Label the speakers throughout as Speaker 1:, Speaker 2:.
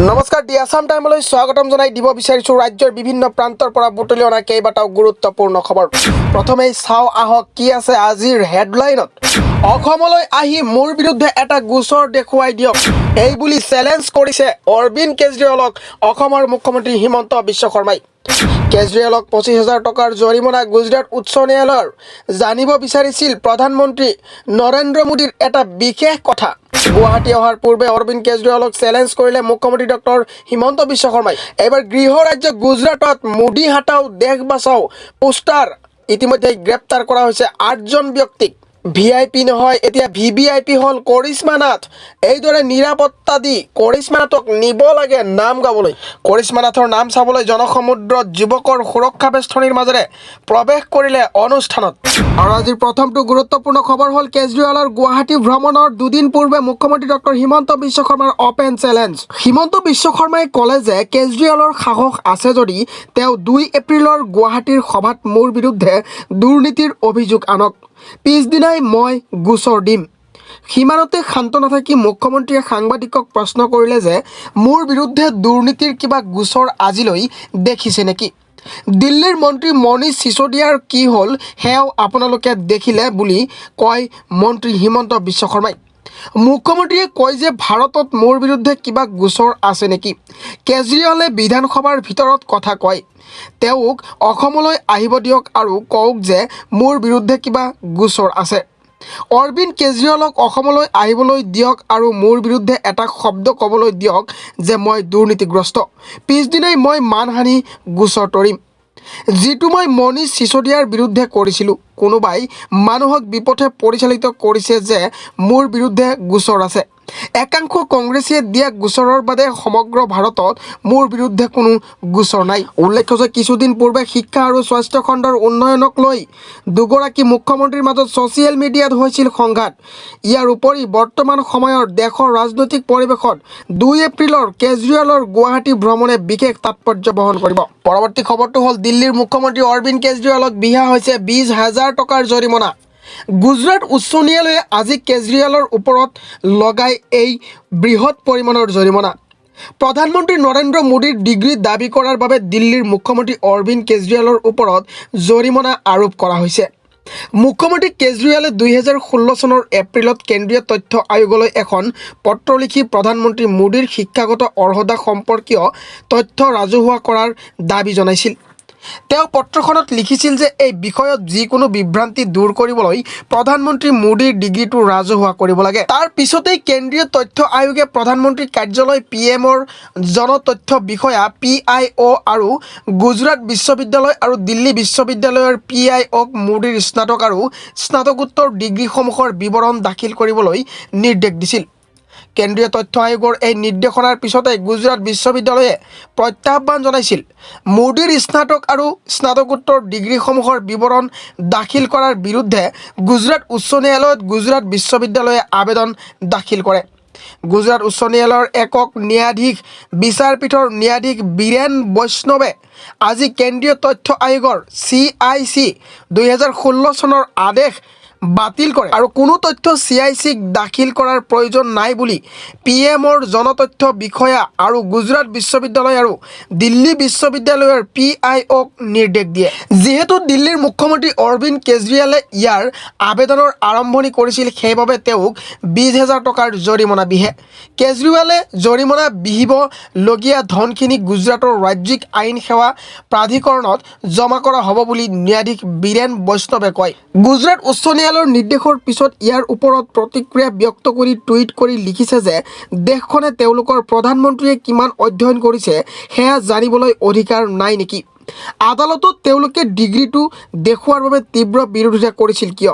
Speaker 1: নমস্কাৰ দি আসাম টাইমলৈ স্বাগতম জনাই দিব বিচাৰিছো ৰাজ্যৰ বিভিন্ন প্ৰান্তৰ পৰা বুটলি অনা কেইবাটাও গুৰুত্বপূৰ্ণ খবৰ। প্ৰথমেই চাওঁ আহক কি আছে আজিৰ হেডলাইনত। অসমলৈ আহি মোৰ বিৰুদ্ধে এটা গোচৰ দেখুৱাই দিয়ক, এই বুলি চেলেঞ্জ কৰিছে অৰবিন্দ কেজৰিৱালক অসমৰ মুখ্যমন্ত্ৰী হিমন্ত বিশ্ব শৰ্মাই। কেজৰিৱালক 25,000 টকাৰ জৰিমনা গুজৰাট উচ্চ ন্যায়ালয়ৰ জানিব বিচাৰিছিল প্ৰধানমন্ত্ৰী নৰেন্দ্ৰ মোদীৰ এটা বিশেষ কথা। গুৱাহাটী অহাৰ পূৰ্বে অৰবিন্দ কেজৰিৱালক চেলেঞ্জ কৰিলে মুখ্যমন্ত্ৰী ডক্টৰ হিমন্ত বিশ্ব শৰ্মাই। এবাৰ গৃহ ৰাজ্য গুজৰাটত মোদী হাটাও দেশ বাচাও পোষ্টাৰ ইতিমধ্যে গ্ৰেপ্তাৰ কৰা হৈছে 8জন ব্যক্তিক। VIP নহয়, এতিয়া VVIP হ'ল কৰিশ্মা নাথ। এইদৰে নিৰাপত্তা দি কৰিশ্মা নাথক নিব লাগে নাম গাবলৈ। কৰিশ্মা নাথৰ নাম চাবলৈ জনসমুদ্ৰত যুৱকৰ সুৰক্ষা বেষ্টনীৰ মাজেৰে প্ৰৱেশ কৰিলে অনুষ্ঠানত। আৰু আজিৰ প্ৰথমটো গুৰুত্বপূৰ্ণ খবৰ হ'ল কেজৰিৱালৰ গুৱাহাটী ভ্ৰমণৰ দুদিন পূৰ্বে মুখ্যমন্ত্ৰী ডক্টৰ হিমন্ত বিশ্ব শৰ্মাৰ অপেন চেলেঞ্জ। হিমন্ত বিশ্ব শৰ্মাই ক'লে যে কেজৰিৱালৰ সাহস আছে যদি তেওঁ 2 এপ্ৰিলৰ গুৱাহাটীৰ সভাত মোৰ বিৰুদ্ধে দুৰ্নীতিৰ অভিযোগ আনক, পিছদিনাই মই গোচৰ দিম। সিমানতে শান্ত নাথাকি মুখ্যমন্ত্ৰীয়ে সাংবাদিকক প্ৰশ্ন কৰিলে যে মোৰ বিৰুদ্ধে দুৰ্নীতিৰ কিবা গোচৰ আজিলৈ দেখিছে নেকি? দিল্লীৰ মন্ত্ৰী মনীষ সিসোদিয়াৰ কি হ'ল সেয়াও আপোনালোকে দেখিলে বুলি কয় মন্ত্ৰী হিমন্ত বিশ্ব শৰ্মাই। মুখ্যমন্ত্ৰীয়ে কয় যে ভাৰতত মোৰ বিৰুদ্ধে কিবা গোচৰ আছে নেকি? কেজৰিৱালে বিধানসভাৰ ভিতৰত কথা কয়, তেওঁক অসমলৈ আহিব দিয়ক আৰু কওক যে মোৰ বিৰুদ্ধে কিবা গোচৰ আছে। অৰবিন্দ কেজৰিৱালক অসমলৈ আহিবলৈ দিয়ক আৰু মোৰ বিৰুদ্ধে এটা শব্দ ক'বলৈ দিয়ক যে মই দুৰ্নীতিগ্ৰস্ত, পিছদিনাই মই মানহানি গোচৰ তৰিম, যিটো মই মনীষ সিসোদিয়াৰ বিৰুদ্ধে কৰিছিলোঁ। কোনোবাই মানুহক বিপথে পৰিচালিত কৰিছে যে মোৰ বিৰুদ্ধে গোচৰ আছে। একাংশ কংগ্ৰেছীয়ে দিয়া গোচৰৰ বাদে সমগ্ৰ ভাৰতত মোৰ বিৰুদ্ধে কোনো গোচৰ নাই। উল্লেখ্য যে কিছুদিন পূৰ্বে শিক্ষা আৰু স্বাস্থ্য খণ্ডৰ উন্নয়নক লৈ দুগৰাকী মুখ্যমন্ত্ৰীৰ মাজত ছ'চিয়েল মিডিয়াত হৈছিল সংঘাত। ইয়াৰ উপৰি বৰ্তমান সময়ৰ দেশৰ ৰাজনৈতিক পৰিৱেশত 2 এপ্ৰিলৰ কেজৰিৱালৰ গুৱাহাটী ভ্ৰমণে বিশেষ তাৎপৰ্য বহন কৰিব। পৰৱৰ্তী খবৰটো হ'ল দিল্লীৰ মুখ্যমন্ত্ৰী অৰবিন্দ কেজৰিৱালক বিহা হৈছে 20,000 টকাৰ জৰিমনা। গুজৰাট উচ্চ ন্যায়ালয়ে আজি কেজৰিৱালৰ ওপৰত লগাই এই বৃহৎ পৰিমাণৰ জৰিমনা। প্ৰধানমন্ত্ৰী নৰেন্দ্ৰ মোদীৰ ডিগ্ৰী দাবী কৰাৰ বাবে দিল্লীৰ মুখ্যমন্ত্ৰী অৰবিন্দ কেজৰিৱালৰ ওপৰত জৰিমনা আৰোপ কৰা হৈছে। মুখ্যমন্ত্ৰী কেজৰিৱালে 2016 চনৰ এপ্ৰিলত কেন্দ্ৰীয় তথ্য আয়োগলৈ এখন পত্ৰ লিখি প্ৰধানমন্ত্ৰী মোদীৰ শিক্ষাগত অৰ্হতা সম্পৰ্কীয় তথ্য ৰাজহুৱা কৰাৰ দাবী জনাইছিল। তেওঁ পত্ৰখনত লিখিছিল যে এই বিষয়ত যিকোনো বিভ্ৰান্তি দূৰ কৰিবলৈ প্ৰধানমন্ত্ৰী মোদীৰ ডিগ্ৰীটো ৰাজহুৱা কৰিব লাগে। তাৰ পিছতেই কেন্দ্ৰীয় তথ্য আয়োগে প্ৰধানমন্ত্ৰী কাৰ্যালয় PMৰ জনতথ্য বিষয়া PIO আৰু গুজৰাট বিশ্ববিদ্যালয় আৰু দিল্লী বিশ্ববিদ্যালয়ৰ PIOক মোদীৰ স্নাতক আৰু স্নাতকোত্তৰ ডিগ্ৰীসমূহৰ বিৱৰণ দাখিল কৰিবলৈ নিৰ্দেশ দিছিল। কেন্দ্ৰীয় তথ্য আয়োগৰ এই নিৰ্দেশনাৰ পিছতে গুজৰাট বিশ্ববিদ্যালয়ে প্ৰত্যাহ্বান জনাইছিল। মোদীৰ স্নাতক আৰু স্নাতকোত্তৰ ডিগ্ৰীসমূহৰ বিৱৰণ দাখিল কৰাৰ বিৰুদ্ধে গুজৰাট উচ্চ ন্যায়ালয়ত গুজৰাট বিশ্ববিদ্যালয়ে আবেদন দাখিল কৰে। গুজৰাট উচ্চ ন্যায়ালয়ৰ একক ন্যায়াধীশ বিচাৰপীঠৰ ন্যায়াধীশ বীৰেন বৈষ্ণৱে আজি কেন্দ্ৰীয় তথ্য আয়োগৰ CIC 2016 চনৰ আদেশ বাতিল কৰে আৰু কোনো তথ্য CICক দাখিল কৰাৰ প্ৰয়োজন নাই বুলি PMৰ জনতথ্য বিষয়া আৰু গুজৰাট বিশ্ববিদ্যালয় আৰু দিল্লী বিশ্ববিদ্যালয়ৰ PIOক নিৰ্দেশ দিয়ে। যিহেতু দিল্লীৰ মুখ্যমন্ত্ৰী অৰবিন্দ কেজৰিৱালে ইয়াৰ আবেদনৰ আৰম্ভণি কৰিছিল, সেইবাবে তেওঁক 20,000 টকাৰ জৰিমনা বিহে। কেজৰিৱালে জৰিমনা বিহিবলগীয়া ধনখিনি গুজৰাটৰ ৰাজ্যিক আইন সেৱা প্ৰাধিকৰণত জমা কৰা হ'ব বুলি ন্যায়াধীশ বীৰেন বৈষ্ণৱে কয়। গুজৰাট উচ্চ ন্যায়ালয়ৰ নিৰ্দেশৰ পিছত ইয়াৰ ওপৰত প্ৰতিক্ৰিয়া ব্যক্ত কৰি টুইট কৰি লিখিছে যে দেশখনে তেওঁলোকৰ প্ৰধানমন্ত্ৰীয়ে কিমান অধ্যয়ন কৰিছে সেয়া জানিবলৈ অধিকাৰ নাই নেকি? আদালতত তেওঁলোকে ডিগ্ৰীটো দেখুওৱাৰ বাবে তীব্ৰ বিৰোধিতা কৰিছিল কিয়?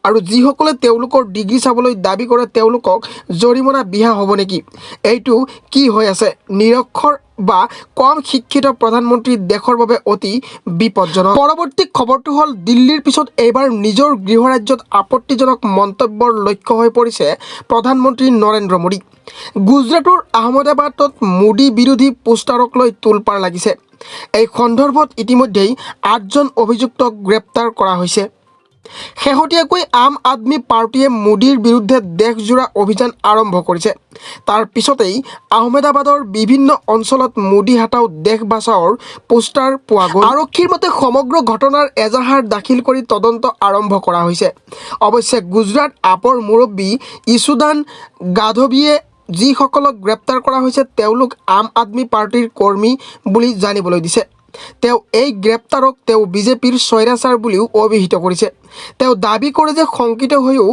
Speaker 1: আৰু যিসকলে তেওঁলোকৰ ডিগ্ৰী চাবলৈ দাবী কৰে তেওঁলোকক জৰিমনা বিহা হ'ব নেকি? এইটো কি হৈ আছে? নিৰক্ষৰ বা কম শিক্ষিত প্ৰধানমন্ত্ৰী দেশৰ বাবে অতি বিপদজনক। পৰৱৰ্তী খবৰটো হ'ল দিল্লীৰ পিছত এইবাৰ নিজৰ গৃহ ৰাজ্যত আপত্তিজনক মন্তব্যৰ লক্ষ্য হৈ পৰিছে প্ৰধানমন্ত্ৰী নৰেন্দ্ৰ মোদী। গুজৰাটৰ আহমেদাবাদত মোদী বিৰোধী পোষ্টাৰক লৈ তোলপাৰ লাগিছে। এই সন্দৰ্ভত ইতিমধ্যেই 8জন অভিযুক্তক গ্ৰেপ্তাৰ কৰা হৈছে। শেহতীয়াকৈ আম আদমি পাৰ্টিয়ে মোদীৰ বিৰুদ্ধে দেশজোৰা অভিযান আৰম্ভ কৰিছে। তাৰ পিছতেই আহমেদাবাদৰ বিভিন্ন অঞ্চলত মোদী হাটাও দেশ বাচাওৰ পোষ্টাৰ পোৱা গ'ল। আৰক্ষীৰ মতে সমগ্ৰ ঘটনাৰ এজাহাৰ দাখিল কৰি তদন্ত আৰম্ভ কৰা হৈছে। অৱশ্যে গুজৰাট আপৰ মুৰব্বী ইছুদান গাধৱীয়ে যিসকলক গ্ৰেপ্তাৰ কৰা হৈছে তেওঁলোক আম আদমি পাৰ্টিৰ কৰ্মী বুলি জানিবলৈ দিছে। তেওঁ এই গ্ৰেপ্তাৰক তেওঁ বিজেপিৰ স্বৈৰাচাৰ বুলিও অভিহিত কৰিছে। তেওঁ দাবী কৰে যে শংকিত হৈও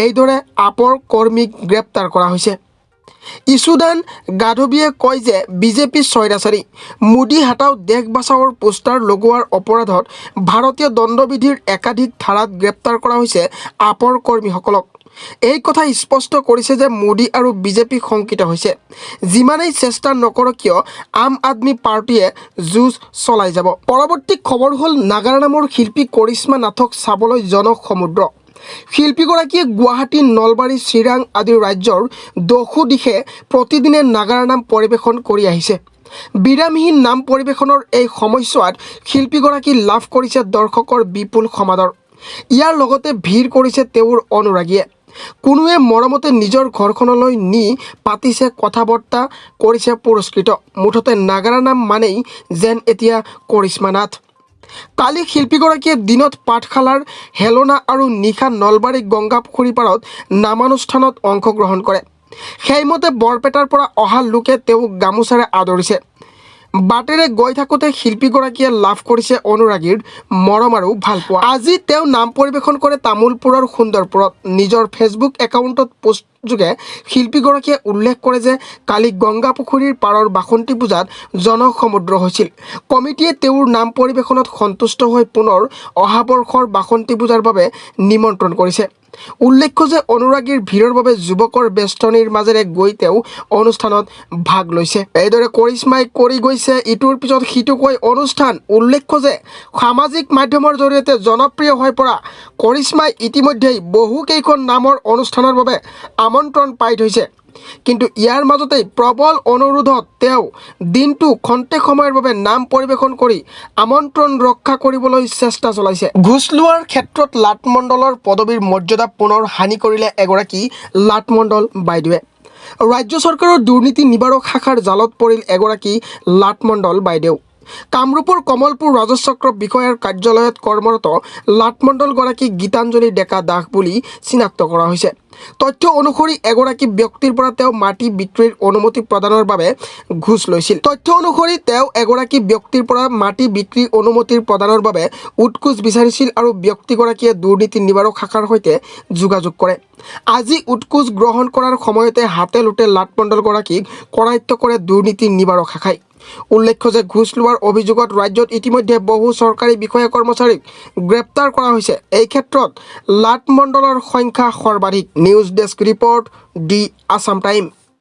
Speaker 1: এইদৰে আপৰ কৰ্মীক গ্ৰেপ্তাৰ কৰা হৈছে। ইছুদান গাধৱীয়ে কয় যে বিজেপি স্বৈৰাচাৰী। মোদী হাটাও দেশ বাচাওৰ পোষ্টাৰ লগোৱাৰ অপৰাধত ভাৰতীয় দণ্ডবিধিৰ একাধিক ধাৰাত গ্ৰেপ্তাৰ কৰা হৈছে আপৰ কৰ্মীসকলক। এই কথা স্পষ্ট কৰিছে যে মোদী আৰু বিজেপি শংকিত হৈছে। যিমানেই চেষ্টা নকৰক কিয় আম আদমি পাৰ্টিয়ে যুঁজ চলাই যাব। পৰৱৰ্তী খবৰ হ'ল নাগাৰা নামৰ শিল্পী কৰিশ্মা নাথক চাবলৈ জনসমুদ্ৰ। শিল্পীগৰাকীয়ে গুৱাহাটী, নলবাৰী, চিৰাং আদি ৰাজ্যৰ দহো দিশে প্ৰতিদিনে নাগাৰা নাম পৰিৱেশন কৰি আহিছে। বিৰামহীন নাম পৰিৱেশনৰ এই সময়ছোৱাত শিল্পীগৰাকী লাভ কৰিছে দৰ্শকৰ বিপুল সমাদৰ। ইয়াৰ লগতে ভিৰ কৰিছে তেওঁৰ অনুৰাগীয়ে। কোনোৱে মৰমতে নিজৰ ঘৰখনলৈ নি পাতিছে, কথা বৰ্তা কৰিছে পুৰস্কৃত। মুঠতে নাগাৰা নাম মানেই যেন এতিয়া কৰিশ্মা নাথ। কালি শিল্পীগৰাকীয়ে দিনত পাঠশালাৰ হেলনা আৰু নিশা নলবাৰী গংগাপুখুৰী পাৰত নামানুষ্ঠানত অংশগ্ৰহণ কৰে। সেইমতে বৰপেটাৰ পৰা অহা লোকে তেওঁক গামোচাৰে আদৰিছে। বাটেৰে গৈ থাকোঁতে শিল্পীগৰাকীয়ে লাভ কৰিছে অনুৰাগীৰ মৰম আৰু ভালপোৱা। আজি তেওঁ নাম পৰিৱেশন কৰে তামোলপুৰৰ সুন্দৰপুৰত। নিজৰ ফেচবুক একাউণ্টত পোষ্টযোগে শিল্পীগৰাকীয়ে উল্লেখ কৰে যে কালি গংগাপুখুৰীৰ পাৰৰ বাসন্তী পূজাত জনসমুদ্ৰ হৈছিল। কমিটিয়ে তেওঁৰ নাম পৰিৱেশনত সন্তুষ্ট হৈ পুনৰ অহা বৰ্ষৰ বাসন্তী পূজাৰ বাবে নিমন্ত্ৰণ কৰিছে। উল্লেখ্য যে অনুৰাগীৰ ভিৰৰ বাবে যুৱকৰ বেষ্টনীৰ মাজেৰে গৈ তেওঁ অনুষ্ঠানত ভাগ লৈছে। এইদৰে কৰিশ্মাই কৰি গৈছে ইটোৰ পিছত সিটোকৈ অনুষ্ঠান। উল্লেখ্য যে সামাজিক মাধ্যমৰ জৰিয়তে জনপ্ৰিয় হৈ পৰা কৰিশ্মাই ইতিমধ্যেই বহুকেইখন নামৰ অনুষ্ঠানৰ বাবে আমন্ত্ৰণ পাই থৈছে। কিন্তু ইয়াৰ মাজতেই প্ৰবল অনুৰোধত তেওঁ দিনটো খন্তেক সময়ৰ বাবে নাম পৰিৱেশন কৰি আমন্ত্ৰণ ৰক্ষা কৰিবলৈ চেষ্টা চলাইছে। ঘোচ লোৱাৰ ক্ষেত্ৰত লাটমণ্ডলৰ পদবীৰ মৰ্যাদা পুনৰ হানি কৰিলে এগৰাকী লাটমণ্ডল বাইদেৱে। ৰাজ্য চৰকাৰৰ দুৰ্নীতি নিবাৰক শাখাৰ জালত পৰিল এগৰাকী লাটমণ্ডল বাইদেউ। কামৰূপৰ কমলপুৰ ৰাজচক্ৰ বিষয়াৰ কাৰ্যালয়ত কৰ্মৰত লাটমণ্ডলগৰাকী গীতাঞ্জলি ডেকা দাস বুলি চিনাক্ত কৰা হৈছে। তথ্য অনুসৰি এগৰাকী ব্যক্তিৰ পৰা তেওঁ মাটি বিক্ৰীৰ অনুমতি প্ৰদানৰ বাবে ঘোচ লৈছিল। উৎকোচ বিচাৰিছিল আৰু ব্যক্তিগৰাকীয়ে দুৰ্নীতি নিবাৰক শাখাৰ সৈতে যোগাযোগ কৰে। আজি উৎকোচ গ্ৰহণ কৰাৰ সময়তে হাতে লোটে লাটমণ্ডলগৰাকীক কৰায়ত্ব কৰে দুৰ্নীতি নিবাৰক শাখাই। উল্লেখ্য যে ঘোচ লোৱাৰ অভিযোগত ৰাজ্যত ইতিমধ্যে বহু চৰকাৰী বিষয়া কৰ্মচাৰীক গ্ৰেপ্তাৰ কৰা হৈছে। এই ক্ষেত্ৰত লাটমণ্ডলৰ সংখ্যা সৰ্বাধিক। নিউজ ডেস্ক ৰিপৰ্ট, দি আছাম টাইম।